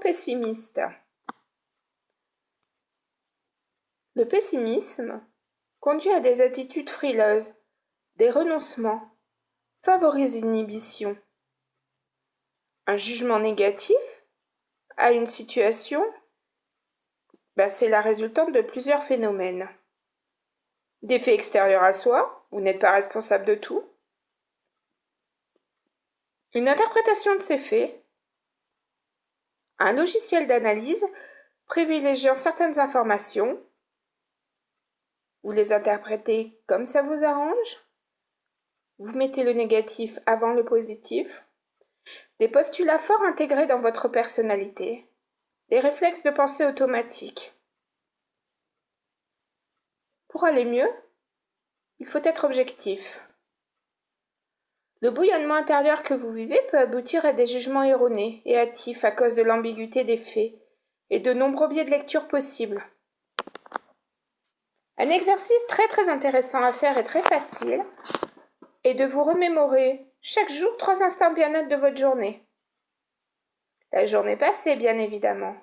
pessimiste. Le pessimisme conduit à des attitudes frileuses, des renoncements, favorise l'inhibition. Un jugement négatif à une situation, c'est la résultante de plusieurs phénomènes. Des faits extérieurs à soi, vous n'êtes pas responsable de tout. Une interprétation de ces faits. Un logiciel d'analyse privilégiant certaines informations. Vous les interprétez comme ça vous arrange. Vous mettez le négatif avant le positif. Des postulats forts intégrés dans votre personnalité. Des réflexes de pensée automatiques. Pour aller mieux, il faut être objectif. Le bouillonnement intérieur que vous vivez peut aboutir à des jugements erronés et hâtifs à cause de l'ambiguïté des faits et de nombreux biais de lecture possibles. Un exercice très intéressant à faire et très facile est de vous remémorer chaque jour 3 instants bien-être de votre journée. La journée passée, bien évidemment.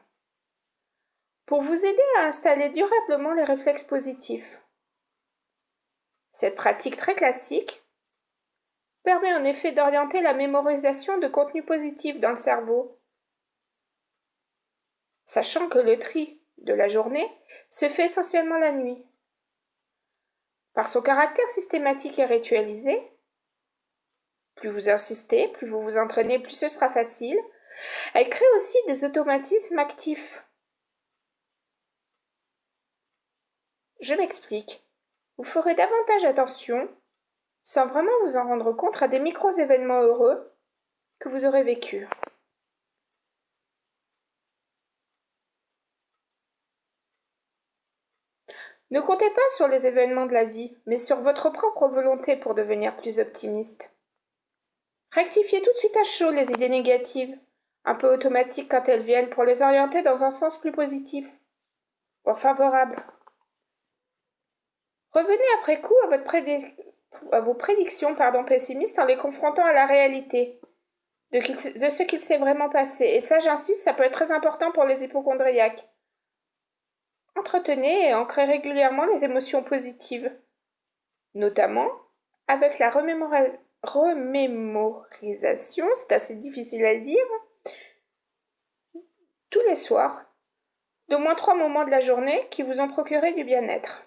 Pour vous aider à installer durablement les réflexes positifs. Cette pratique très classique permet en effet d'orienter la mémorisation de contenus positifs dans le cerveau, sachant que le tri de la journée se fait essentiellement la nuit. Par son caractère systématique et ritualisé, plus vous insistez, plus vous vous entraînez, plus ce sera facile. Elle crée aussi des automatismes actifs. Je m'explique. Vous ferez davantage attention, sans vraiment vous en rendre compte, à des micro-événements heureux que vous aurez vécus. Ne comptez pas sur les événements de la vie, mais sur votre propre volonté pour devenir plus optimiste. Rectifiez tout de suite à chaud les idées négatives, un peu automatiques quand elles viennent, pour les orienter dans un sens plus positif, voire favorable. Revenez après coup à vos prédictions pessimistes en les confrontant à la réalité de ce qu'il s'est vraiment passé. Et ça, j'insiste, ça peut être très important pour les hypocondriaques. Entretenez et ancrez régulièrement les émotions positives, notamment avec la remémorisation, c'est assez difficile à dire, tous les soirs, d'au moins 3 moments de la journée qui vous ont procuré du bien-être.